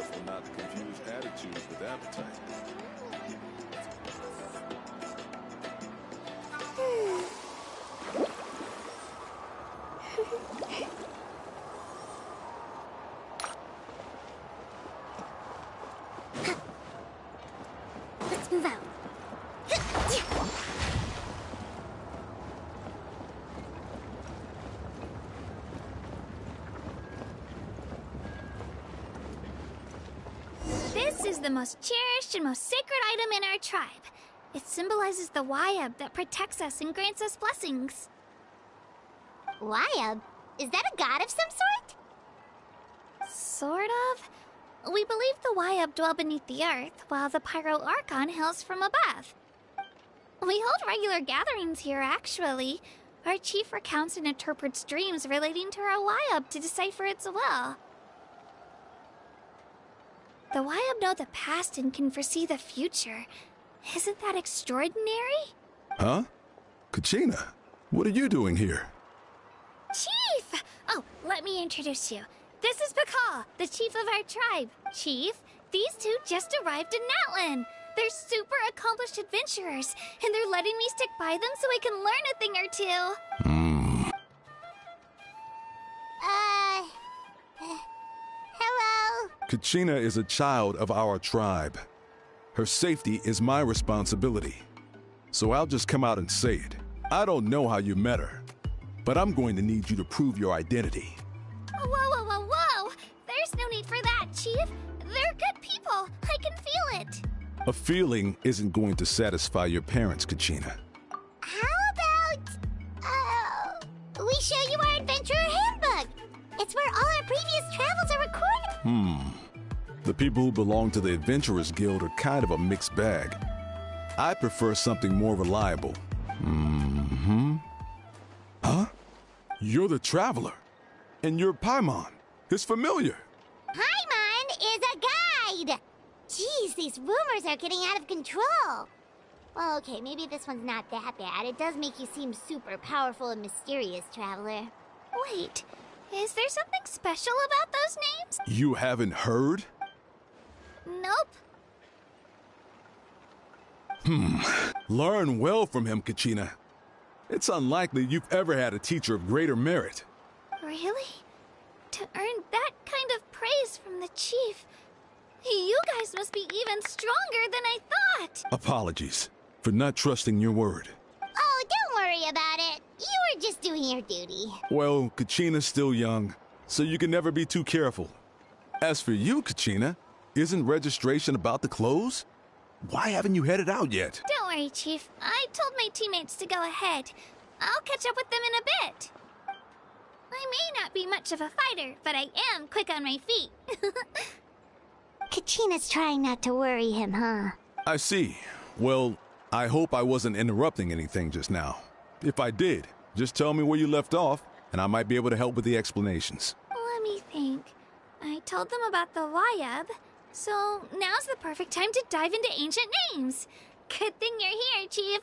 careful not to confuse attitudes with appetite. Let's move out. This is the most cherished and most sacred item in our tribe. It symbolizes the Wayab that protects us and grants us blessings. Wayab? Is that a god of some sort? Sort of. We believe the Wayab dwell beneath the earth, while the Pyro Archon hails from above. We hold regular gatherings here, actually. Our chief recounts and interprets dreams relating to our Wayab to decipher its will. The Wayab know the past and can foresee the future. Isn't that extraordinary? Huh? Kachina, what are you doing here? Chief! Oh, let me introduce you. This is Pakal, the chief of our tribe. Chief, these two just arrived in Natlan. They're super accomplished adventurers, and they're letting me stick by them so I can learn a thing or two. Hello? Kachina is a child of our tribe. Her safety is my responsibility. So I'll just come out and say it. I don't know how you met her, but I'm going to need you to prove your identity. Whoa! There's no need for that, Chief. They're good people. I can feel it. A feeling isn't going to satisfy your parents, Kachina. How about, we show you our adventurer handbook? It's where all our previous travels are recorded. The people who belong to the Adventurers Guild are kind of a mixed bag. I prefer something more reliable. Huh? You're the Traveler. And you're Paimon. His familiar. Paimon is a guide! Jeez, these rumors are getting out of control. Well, okay, maybe this one's not that bad. It does make you seem super powerful and mysterious, Traveler. Wait, is there something special about those names? You haven't heard? Nope. Learn well from him, Kachina. It's unlikely you've ever had a teacher of greater merit. Really? To earn that kind of praise from the chief, you guys must be even stronger than I thought. Apologies for not trusting your word. Oh, don't worry about it. You were just doing your duty. Well, Kachina's still young, so you can never be too careful. As for you, Kachina, isn't registration about to close? Why haven't you headed out yet? Don't worry, Chief. I told my teammates to go ahead. I'll catch up with them in a bit. I may not be much of a fighter, but I am quick on my feet. Kachina's trying not to worry him, huh? I see. Well, I hope I wasn't interrupting anything just now. If I did, just tell me where you left off, and I might be able to help with the explanations. Let me think. I told them about the Wayab, so now's the perfect time to dive into ancient names. Good thing you're here, Chief.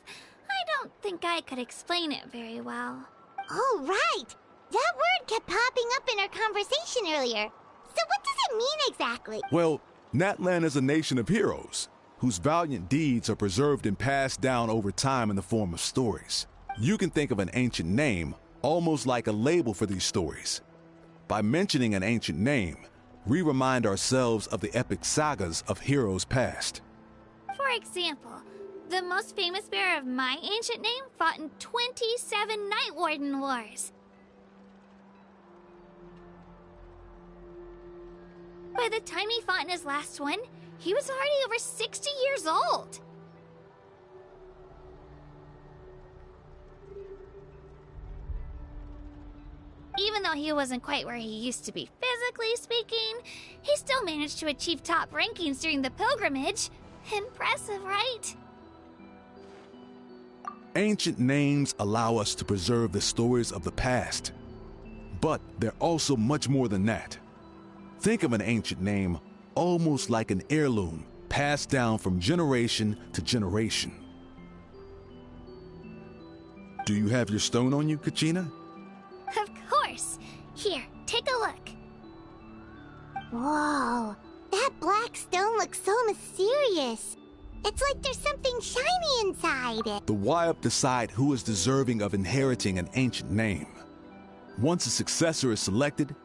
I don't think I could explain it very well. Oh, right! That word kept popping up in our conversation earlier. So what does it mean exactly? Well, Natlan is a nation of heroes, whose valiant deeds are preserved and passed down over time in the form of stories. You can think of an ancient name almost like a label for these stories. By mentioning an ancient name, we remind ourselves of the epic sagas of heroes past. For example, the most famous bearer of my ancient name fought in 27 Night Warden Wars. By the time he fought in his last one, he was already over 60 years old. Even though he wasn't quite where he used to be physically speaking, he still managed to achieve top rankings during the pilgrimage. Impressive, right? Ancient names allow us to preserve the stories of the past. But they're also much more than that. Think of an ancient name almost like an heirloom passed down from generation to generation. Do you have your stone on you, Kachina? Of course. Here, take a look. Whoa, that That black stone looks so mysterious. It's like there's something shiny inside it. The Wayab decide who is deserving of inheriting an ancient name. Once a successor is selected,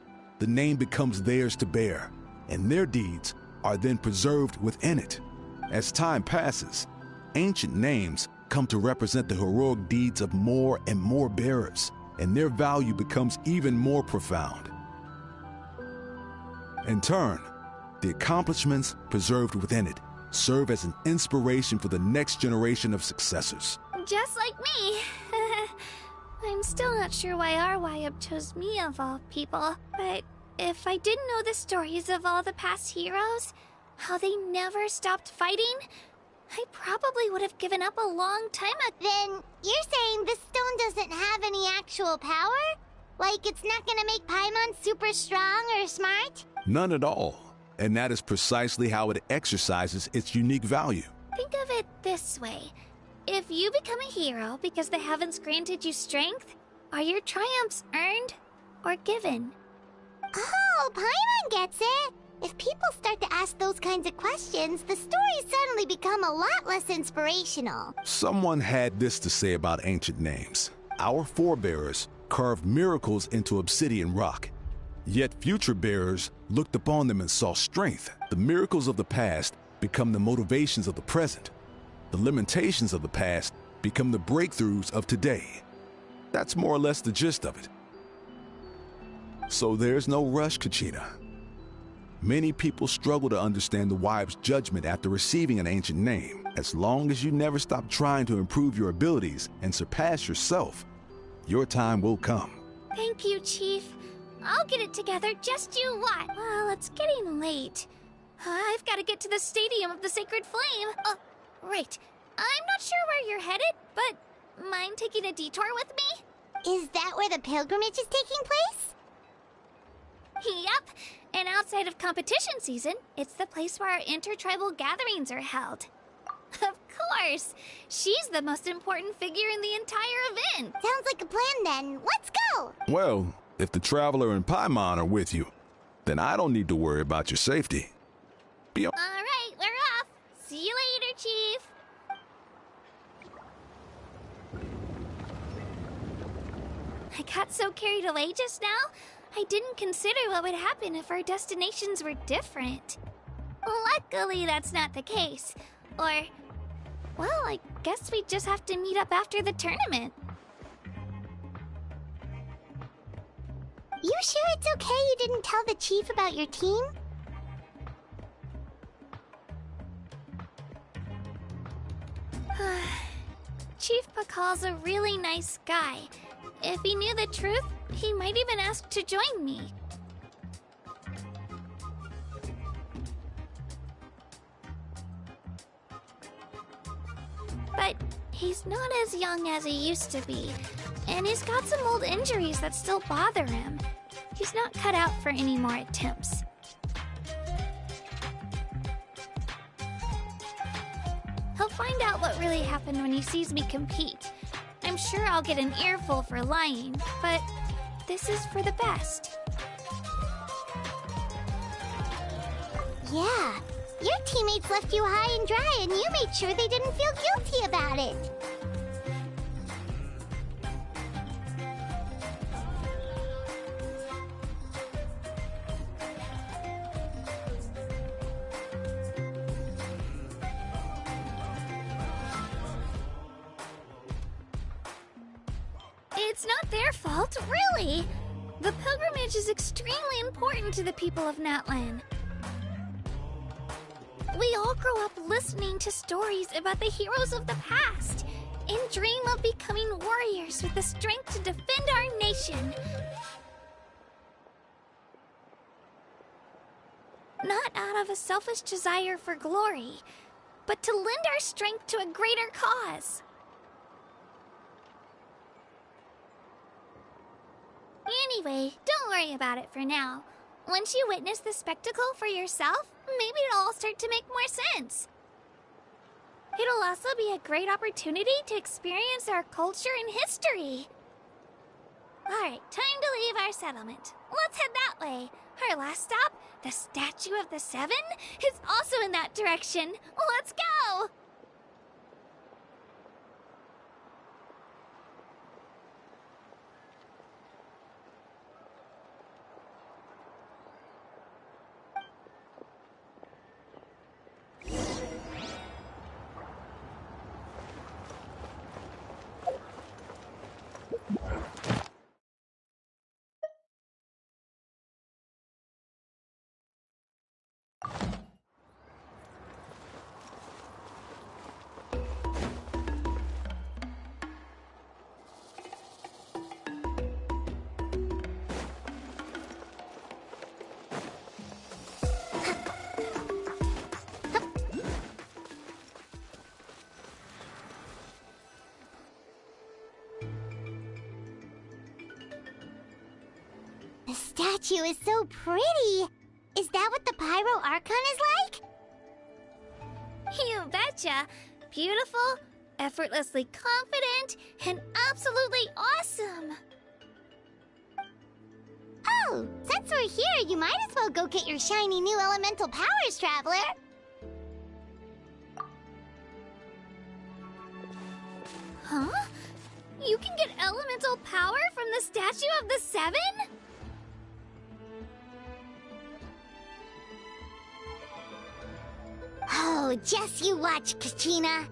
the name becomes theirs to bear, and their deeds are then preserved within it. As time passes, ancient names come to represent the heroic deeds of more and more bearers, and their value becomes even more profound. In turn, the accomplishments preserved within it serve as an inspiration for the next generation of successors. Just like me. I'm still not sure why our Wayab chose me of all people, but if I didn't know the stories of all the past heroes, how they never stopped fighting, I probably would have given up a long time ago. Then you're saying this stone doesn't have any actual power? Like it's not gonna make Paimon super strong or smart? None at all. And that is precisely how it exercises its unique value. Think of it this way. If you become a hero because the heavens granted you strength, are your triumphs earned or given? Oh, Paimon gets it! If people start to ask those kinds of questions, the stories suddenly become a lot less inspirational. Someone had this to say about ancient names. Our forebears carved miracles into obsidian rock. Yet future bearers looked upon them and saw strength. The miracles of the past become the motivations of the present. The limitations of the past become the breakthroughs of today. That's more or less the gist of it. So there's no rush, Kachina. Many people struggle to understand the Wayab's judgment after receiving an ancient name. As long as you never stop trying to improve your abilities and surpass yourself, your time will come. Thank you, Chief. I'll get it together, just you what? Well, it's getting late. I've got to get to the Stadium of the Sacred Flame. Right. I'm not sure where you're headed, but mind taking a detour with me? Is that where the pilgrimage is taking place? Yep. And outside of competition season, it's the place where our intertribal gatherings are held. Of course. She's the most important figure in the entire event. Sounds like a plan then. Let's go! Well, if the Traveler and Paimon are with you, then I don't need to worry about your safety. All right, we're off. See you later, Chief. I got so carried away just now, I didn't consider what would happen if our destinations were different. Luckily, that's not the case. Or, well, I guess we just have to meet up after the tournament. You sure it's okay you didn't tell the chief about your team? Chief Pakal's a really nice guy. If he knew the truth, he might even ask to join me. But he's not as young as he used to be, and he's got some old injuries that still bother him. He's not cut out for any more attempts. He'll find out what really happened when he sees me compete. I'm sure I'll get an earful for lying, but this is for the best. Yeah, your teammates left you high and dry and you made sure they didn't feel guilty about it. It's not their fault, really. The pilgrimage is extremely important to the people of Natlan. We all grow up listening to stories about the heroes of the past and dream of becoming warriors with the strength to defend our nation. Not out of a selfish desire for glory, but to lend our strength to a greater cause. Anyway, don't worry about it for now. Once you witness the spectacle for yourself, maybe it'll all start to make more sense. It'll also be a great opportunity to experience our culture and history. Alright, time to leave our settlement. Let's head that way. Our last stop, the Statue of the Seven, is also in that direction. Let's go! The statue is so pretty. Is that what the Pyro Archon is like? You betcha. Beautiful, effortlessly confident, and absolutely awesome. Oh, since we're here, you might as well go get your shiny new elemental powers, Traveler. Huh? You can get elemental power from the Statue of the Seven? Oh, just you watch, Katrina.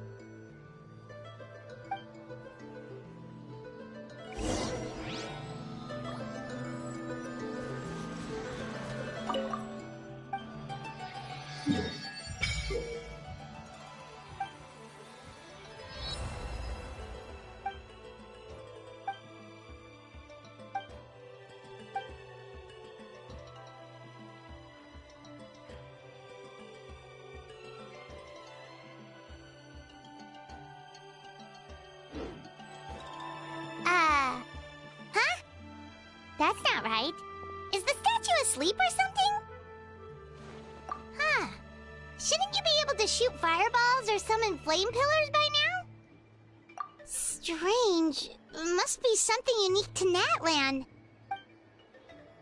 Huh? That's not right. Is the statue asleep or something? Huh. Shouldn't you be able to shoot fireballs or summon flame pillars by now? Strange. Must be something unique to Natlan.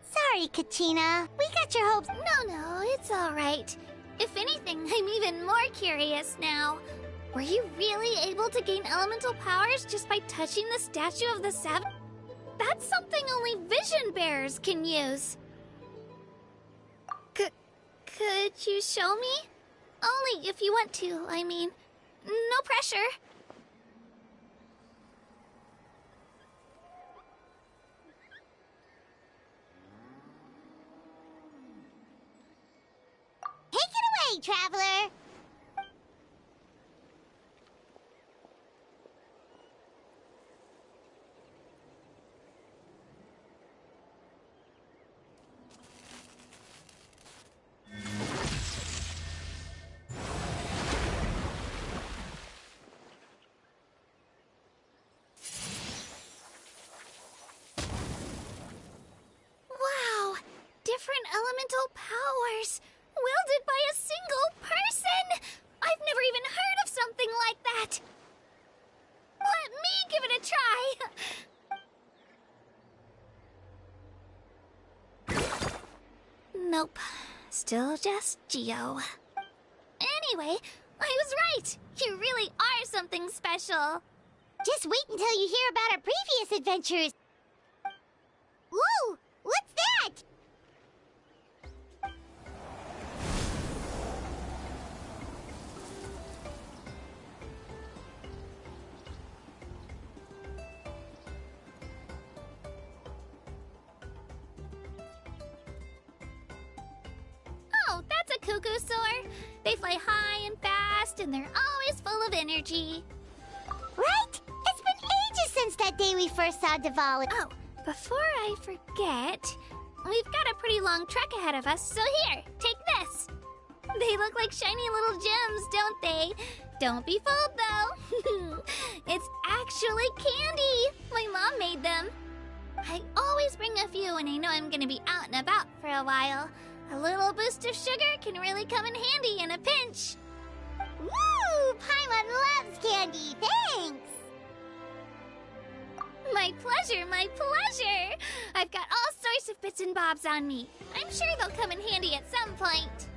Sorry, Katina. We got your hopes. No, it's alright. If anything, I'm even more curious now. Were you really able to gain elemental powers just by touching the Statue of the Seven? That's something only vision bearers can use. Could you show me? Only if you want to, I mean. No pressure. Take it away, Traveler! Wow! Different elemental powers! Wielded by a single person! I've never even heard of something like that! Let me give it a try! Nope. Still just Geo. Anyway, I was right! You really are something special! Just wait until you hear about our previous adventures. Whoa! What's that? Oh, that's a cuckoo soar. They fly high and fast, and they're always full of energy. Right? It's been ages since that day we first saw Diwali. Oh, before I forget, we've got a pretty long trek ahead of us, so here, take this. They look like shiny little gems, don't they? Don't be fooled, though. It's actually candy. My mom made them. I always bring a few when I know I'm gonna be out and about for a while. A little boost of sugar can really come in handy in a pinch. Woo! Paimon loves candy. Thanks. My pleasure, my pleasure! I've got all sorts of bits and bobs on me. I'm sure they'll come in handy at some point.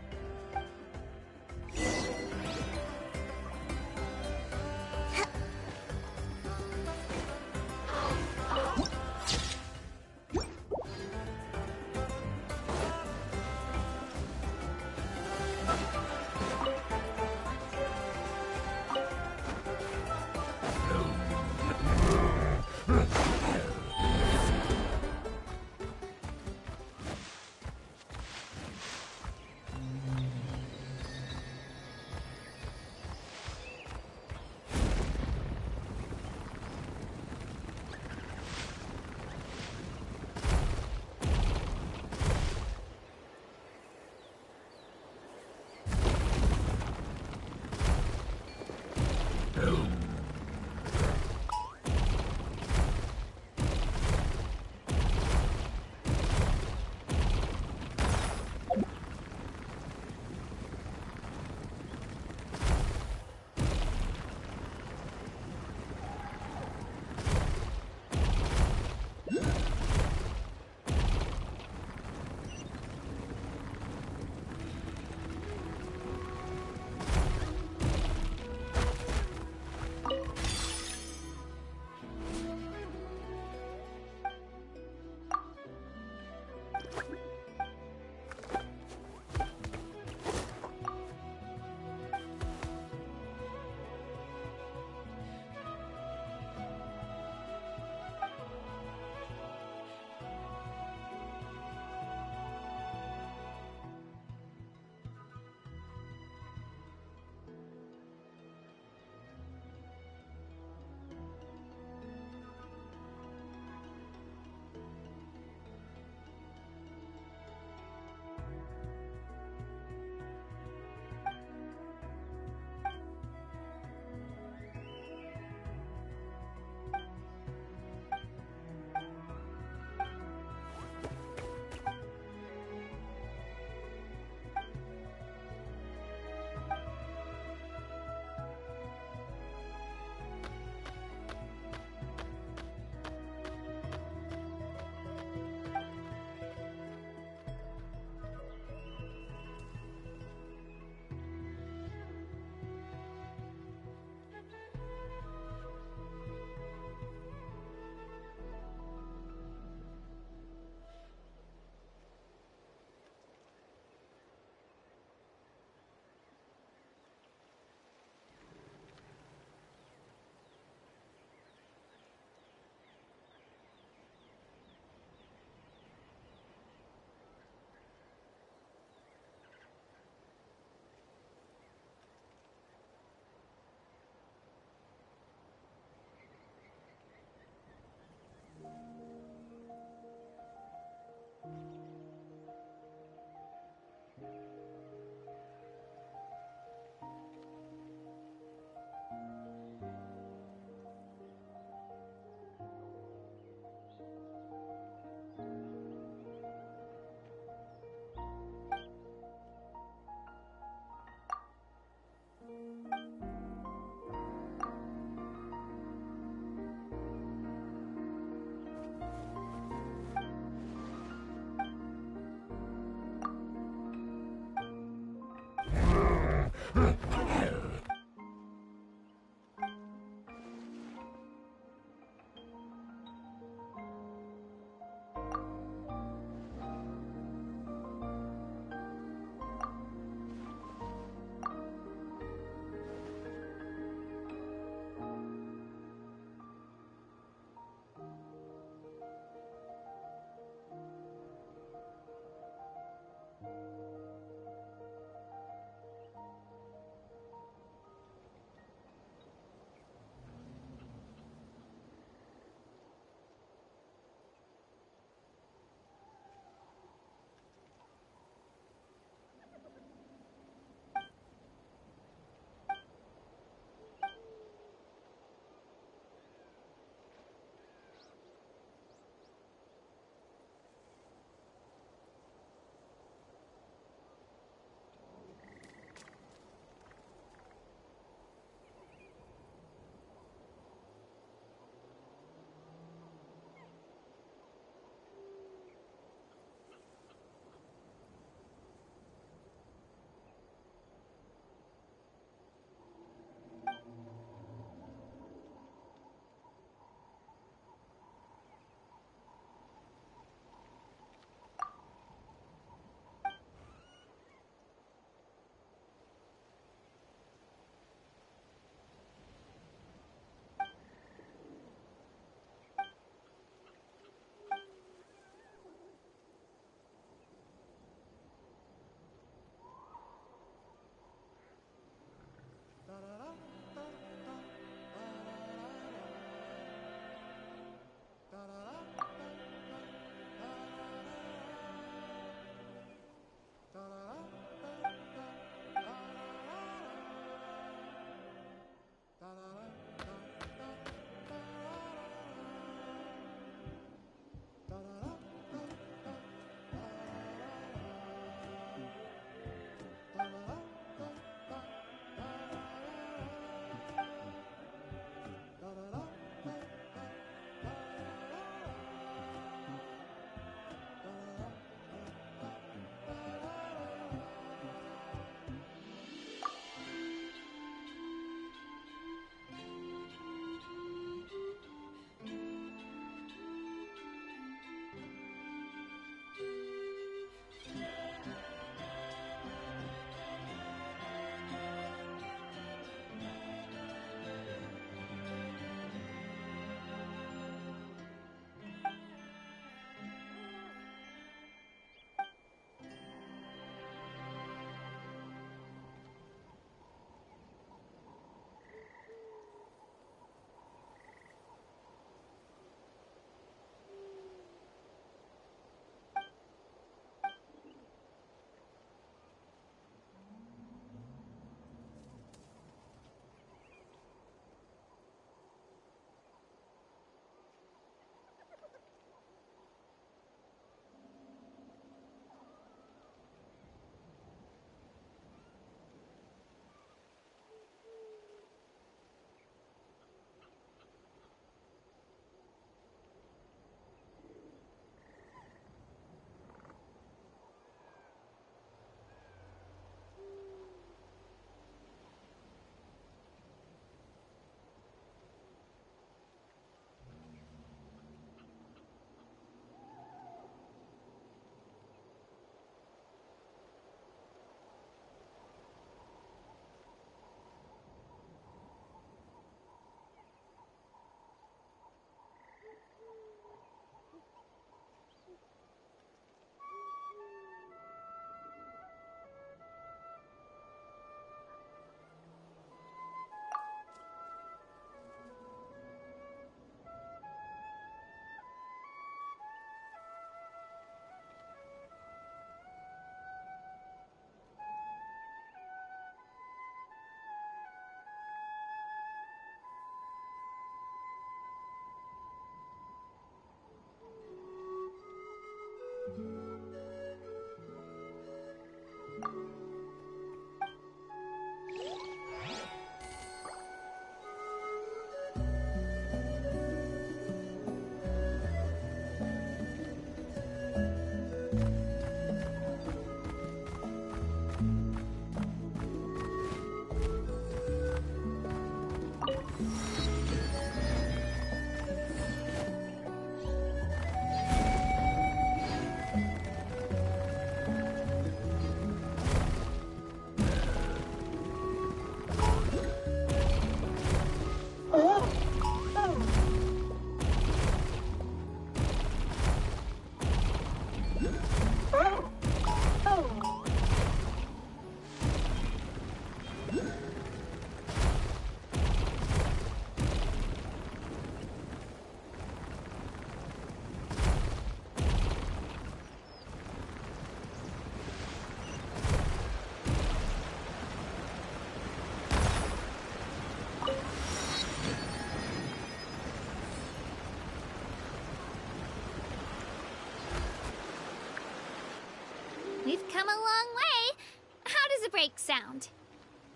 We've come a long way. How does a break sound?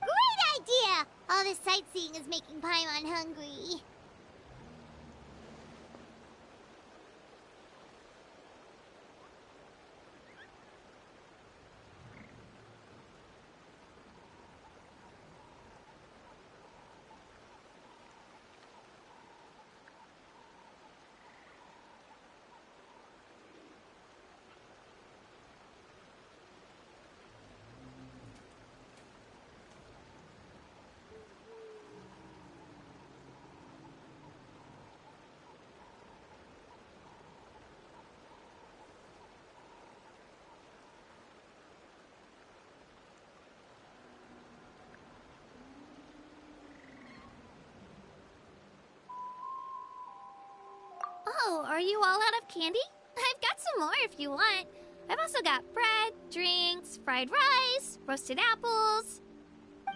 Great idea! All this sightseeing is making Paimon hungry. Oh, are you all out of candy? I've got some more if you want. I've also got bread, drinks, fried rice, roasted apples.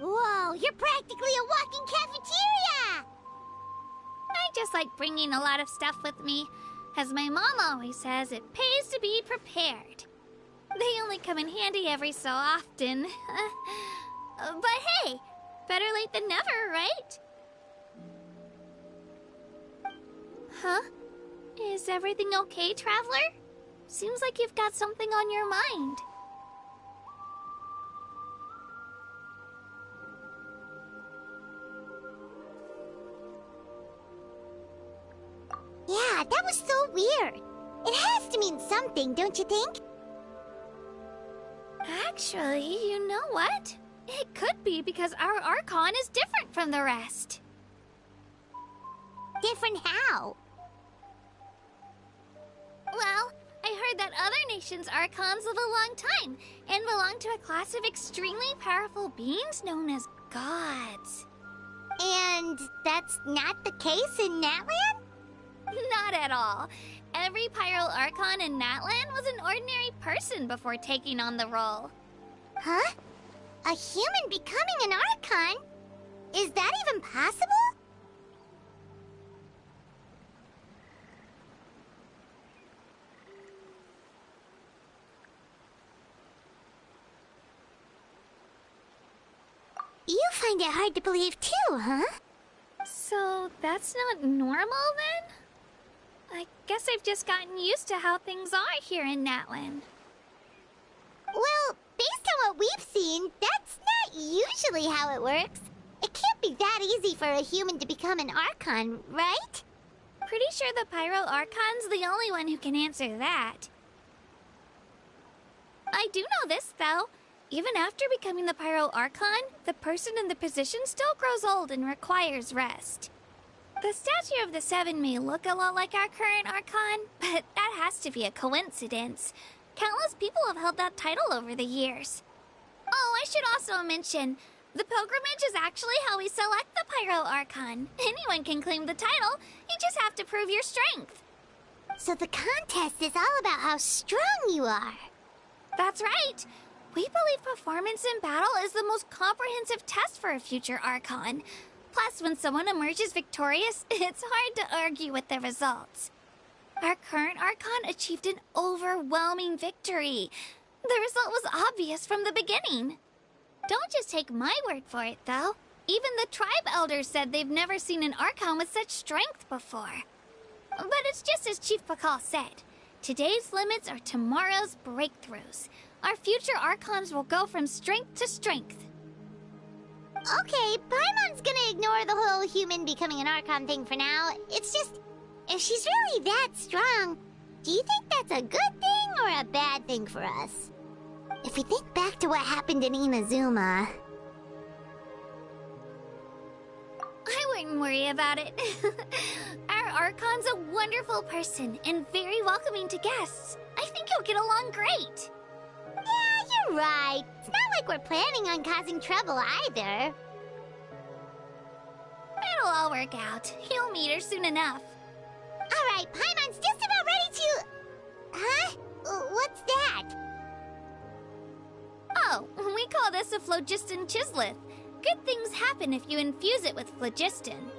Whoa, you're practically a walking cafeteria! I just like bringing a lot of stuff with me. As my mom always says, it pays to be prepared. They only come in handy every so often. But hey, better late than never, right? Huh? Is everything okay, Traveler? Seems like you've got something on your mind. Yeah, that was so weird. It has to mean something, don't you think? Actually, you know what? It could be because our Archon is different from the rest. Different how? Well, I heard that other nations' Archons live a long time and belong to a class of extremely powerful beings known as gods. And that's not the case in Natland? Not at all. Every Pyro Archon in Natland was an ordinary person before taking on the role. Huh? A human becoming an Archon? Is that even possible? You find it hard to believe too, huh? So that's not normal then? I guess I've just gotten used to how things are here in Natland. Well, based on what we've seen, that's not usually how it works. It can't be that easy for a human to become an Archon, right? Pretty sure the Pyro Archon's the only one who can answer that. I do know this, though. Even after becoming the Pyro Archon, the person in the position still grows old and requires rest. The statue of the Seven may look a lot like our current Archon, but that has to be a coincidence. Countless people have held that title over the years. Oh, I should also mention, the pilgrimage is actually how we select the Pyro Archon. Anyone can claim the title, you just have to prove your strength. So the contest is all about how strong you are. That's right. We believe performance in battle is the most comprehensive test for a future Archon. Plus, when someone emerges victorious, it's hard to argue with the results. Our current Archon achieved an overwhelming victory. The result was obvious from the beginning. Don't just take my word for it, though. Even the tribe elders said they've never seen an Archon with such strength before. But it's just as Chief Pakal said. Today's limits are tomorrow's breakthroughs. Our future Archons will go from strength to strength. Okay, Paimon's gonna ignore the whole human becoming an Archon thing for now. It's just, if she's really that strong, do you think that's a good thing or a bad thing for us? If we think back to what happened in Inazuma... I wouldn't worry about it. Our Archon's a wonderful person and very welcoming to guests. I think you'll get along great. Yeah, you're right. It's not like we're planning on causing trouble either. It'll all work out. You'll meet her soon enough. Alright, Paimon's just about ready to... Huh? What's that? Oh, we call this a phlogiston chisleth. Good things happen if you infuse it with phlogiston.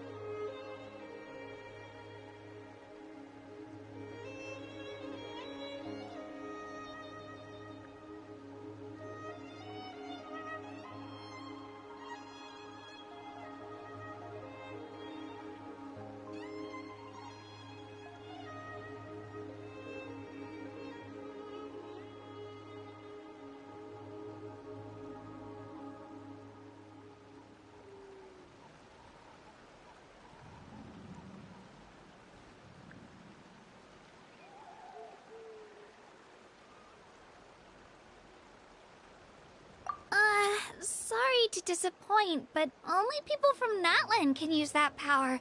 to disappoint, but only people from Natlan can use that power.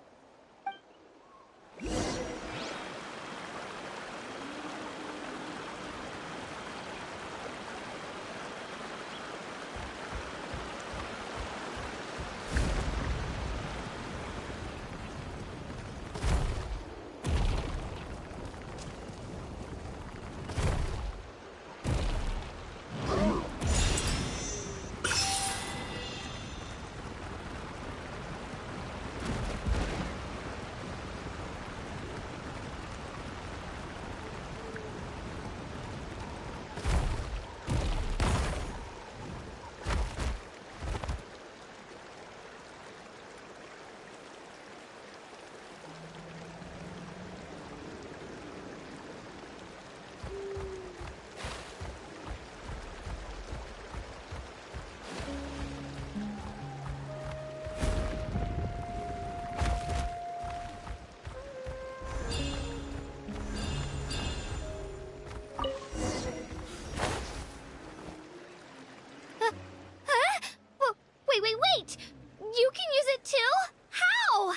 Wait! You can use it too? How?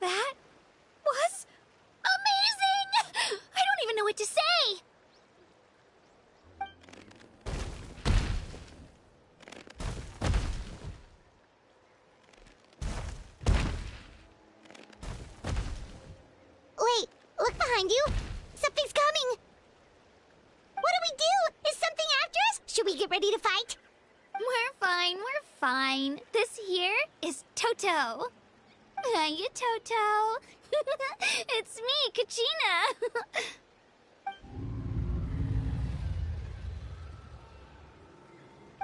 That was amazing! I don't even know what to say! Wait, look behind you! Something's coming! What do we do? Is something after us? Should we get ready to fight? We're fine. This here is Toto. Hiya, Toto. It's me, Kachina.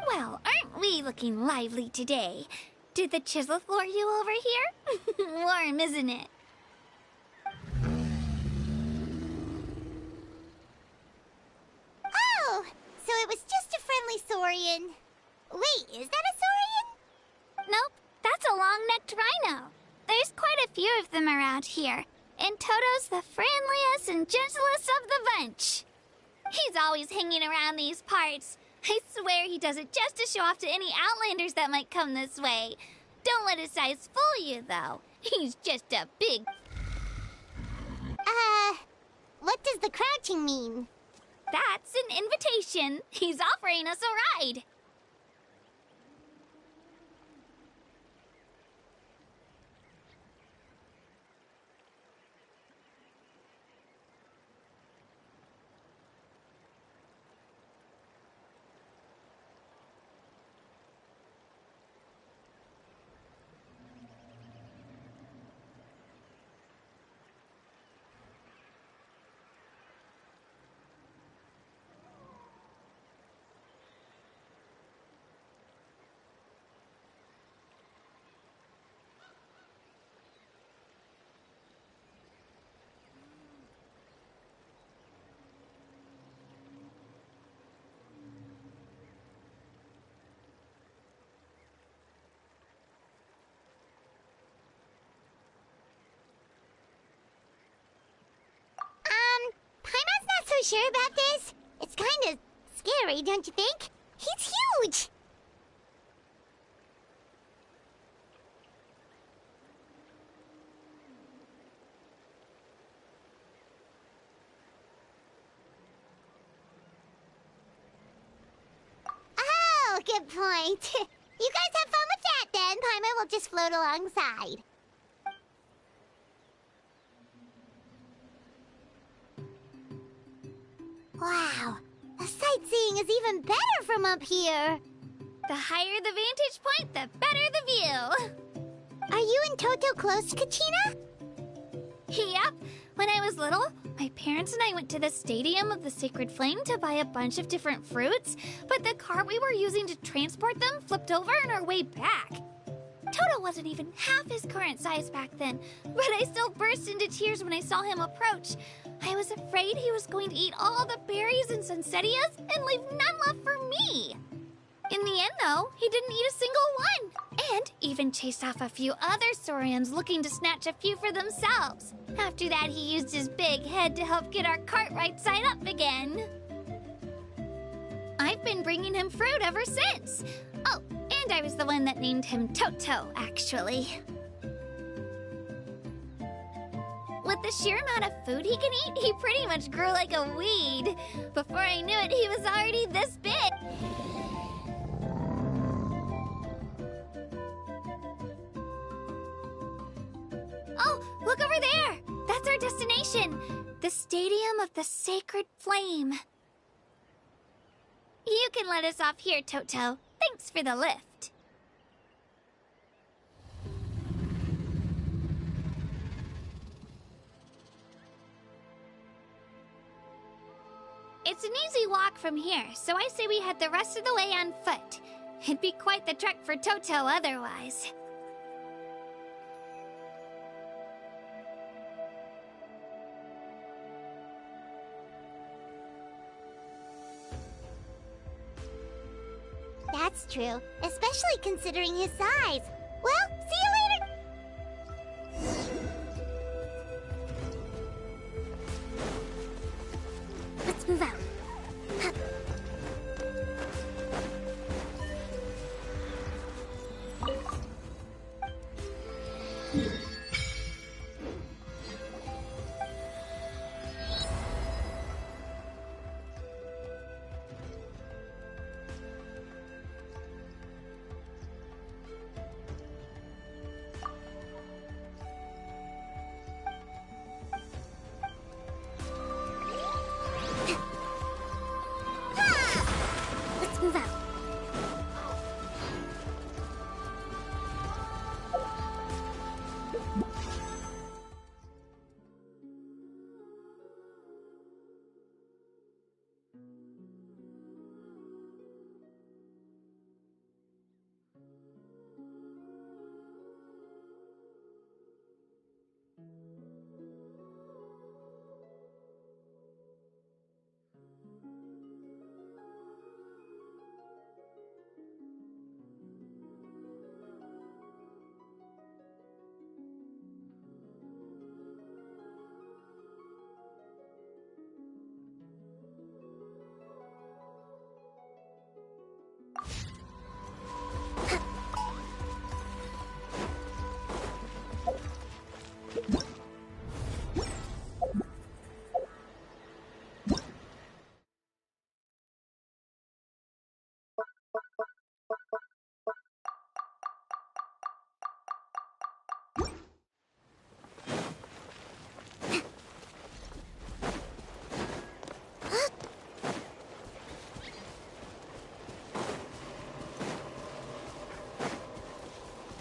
Well, aren't we looking lively today? Did the chisel floor you over here? Warm, isn't it? Oh, so it was just a friendly saurian. Wait, is that a saurian? Nope, that's a long-necked rhino. There's quite a few of them around here, and Toto's the friendliest and gentlest of the bunch. He's always hanging around these parts. I swear he does it just to show off to any Outlanders that might come this way. Don't let his size fool you, though. He's just a big... What does the crouching mean? That's an invitation. He's offering us a ride. Paimon's not so sure about this. It's kind of scary, don't you think? He's huge! Oh, good point. You guys have fun with that then. Paimon will just float alongside. Wow, the sightseeing is even better from up here. The higher the vantage point, the better the view. Are you and Toto close, Kachina? Yep. When I was little, my parents and I went to the Stadium of the Sacred Flame to buy a bunch of different fruits, but the cart we were using to transport them flipped over on our way back. Toto wasn't even half his current size back then, but I still burst into tears when I saw him approach. I was afraid he was going to eat all the berries and sunsettias and leave none left for me. In the end, though, he didn't eat a single one, and even chased off a few other saurians looking to snatch a few for themselves. After that, he used his big head to help get our cart right side up again. I've been bringing him fruit ever since. Oh, And I was the one that named him Toto, actually. With the sheer amount of food he can eat, he pretty much grew like a weed. Before I knew it, he was already this big. Oh, look over there! That's our destination! The Stadium of the Sacred Flame. You can let us off here, Toto. Thanks for the lift. It's an easy walk from here, so I say we head the rest of the way on foot. It'd be quite the trek for Toto otherwise. That's true, especially considering his size. Well, see you later! Let's move out. Hup. Let's move out.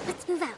Let's move out.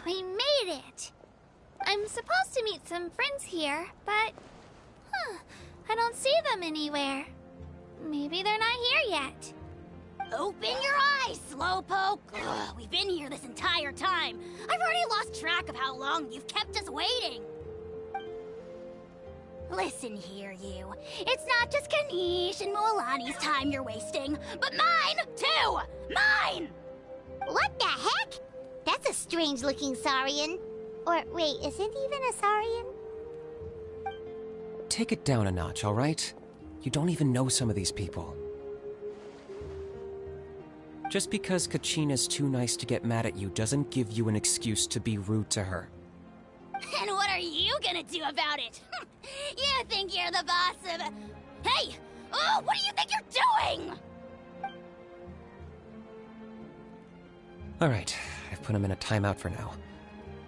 We made it! I'm supposed to meet some friends here, but... I don't see them anywhere. Maybe they're not here yet. Open your eyes, Slowpoke! Ugh, we've been here this entire time. I've already lost track of how long you've kept us waiting. Listen here, you. It's not just Ganesh and Moalani's time you're wasting, but mine, too! Mine! What the heck? That's a strange-looking Saurian. Or, wait, is it even a Saurian? Take it down a notch, all right? You don't even know some of these people. Just because Kachina's too nice to get mad at you doesn't give you an excuse to be rude to her. And what are you gonna do about it? You think you're the boss of... Hey! Oh, what do you think you're doing? All right, I've put him in a timeout for now.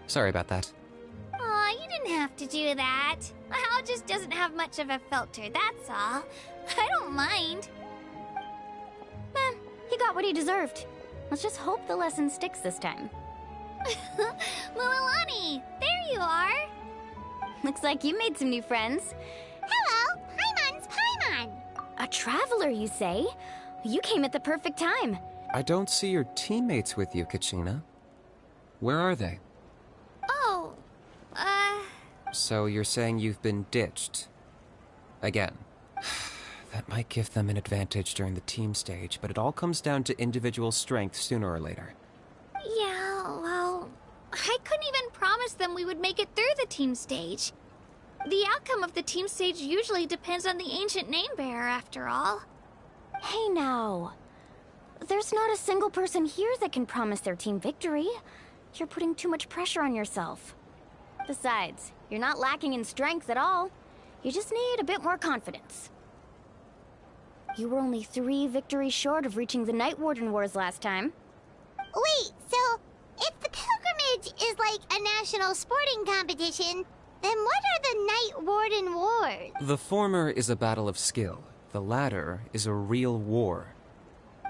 Sorry about that. Aw, you didn't have to do that. Hal just doesn't have much of a filter, that's all. I don't mind. He got what he deserved. Let's just hope the lesson sticks this time. Mualani, there you are. Looks like you made some new friends. Hello, Paimon's Paimon. A traveler, you say? You came at the perfect time. I don't see your teammates with you, Kachina. Where are they? Oh, So you're saying you've been ditched? Again. That might give them an advantage during the team stage, but it all comes down to individual strength sooner or later. yeah, well, I couldn't even promise them we would make it through the team stage. The outcome of the team stage usually depends on the ancient name bearer, after all. Hey now. There's not a single person here that can promise their team victory. You're putting too much pressure on yourself. Besides, you're not lacking in strength at all. You just need a bit more confidence. You were only 3 victories short of reaching the Night Warden Wars last time. Wait, so if the pilgrimage is like a national sporting competition, then what are the Night Warden Wars? The former is a battle of skill. The latter is a real war.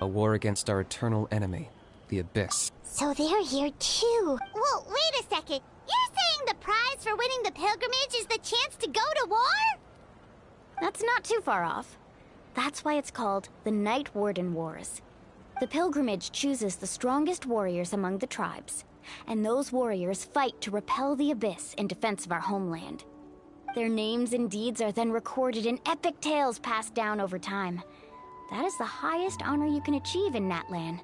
A war against our eternal enemy, the Abyss. So they're here too. Well, wait a second. You're saying the prize for winning the pilgrimage is the chance to go to war? That's not too far off. That's why it's called the Night Warden Wars. The pilgrimage chooses the strongest warriors among the tribes, and those warriors fight to repel the Abyss in defense of our homeland. Their names and deeds are then recorded in epic tales passed down over time. That is the highest honor you can achieve in Natlan.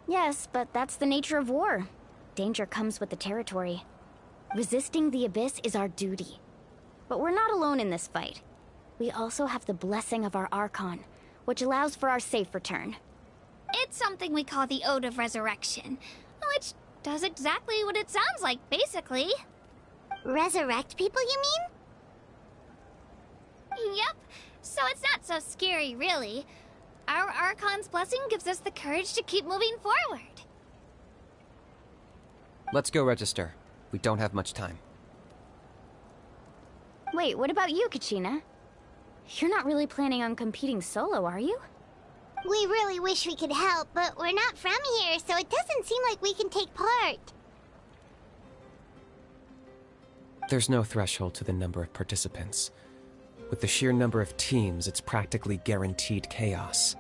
Yes, but that's the nature of war. Danger comes with the territory. Resisting the abyss is our duty. But we're not alone in this fight. We also have the blessing of our Archon, which allows for our safe return. It's something we call the Ode of Resurrection, which does exactly what it sounds like, basically. Resurrect people, you mean? Yep, so it's not so scary, really. Our Archon's blessing gives us the courage to keep moving forward. Let's go register. We don't have much time. Wait, what about you, Kachina? You're not really planning on competing solo, are you? We really wish we could help, but we're not from here, so it doesn't seem like we can take part. There's no threshold to the number of participants. With the sheer number of teams, it's practically guaranteed chaos.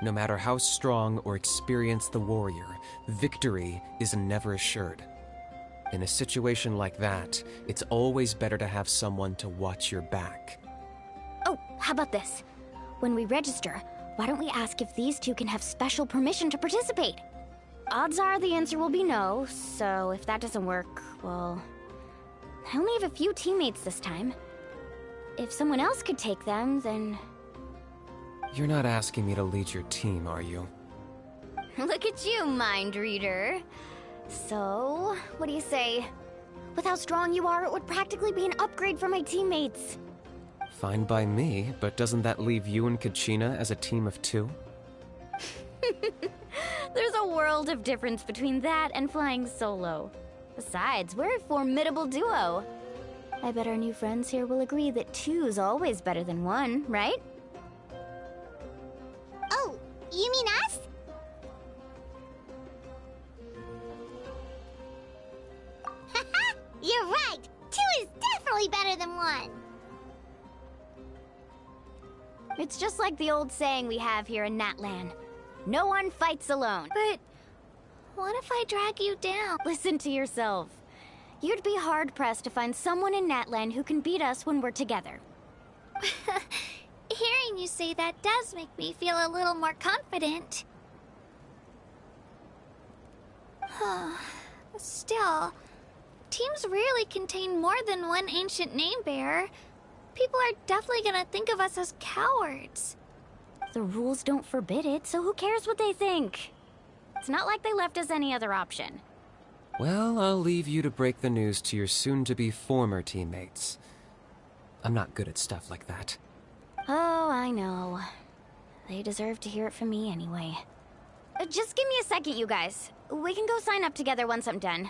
No matter how strong or experienced the warrior, victory is never assured. In a situation like that, it's always better to have someone to watch your back. Oh, how about this? When we register, why don't we ask if these two can have special permission to participate? Odds are the answer will be no, so if that doesn't work, well... I only have a few teammates this time. If someone else could take them, then... You're not asking me to lead your team, are you? Look at you, mind reader. So, what do you say? With how strong you are, it would practically be an upgrade for my teammates. Fine by me, but doesn't that leave you and Kachina as a team of 2? There's a world of difference between that and flying solo. Besides, we're a formidable duo. I bet our new friends here will agree that 2's always better than 1, right? Oh, you mean us? Haha, you're right. 2 is definitely better than 1. It's just like the old saying we have here in Natlan. No one fights alone. But what if I drag you down? Listen to yourself. You'd be hard-pressed to find someone in Natlan who can beat us when we're together. Hearing you say that does make me feel a little more confident. Still, teams rarely contain more than one ancient name bearer. People are definitely gonna think of us as cowards. The rules don't forbid it, so who cares what they think? It's not like they left us any other option. Well, I'll leave you to break the news to your soon-to-be former teammates. I'm not good at stuff like that. Oh, I know. They deserve to hear it from me anyway. Just give me a second, you guys. We can go sign up together once I'm done.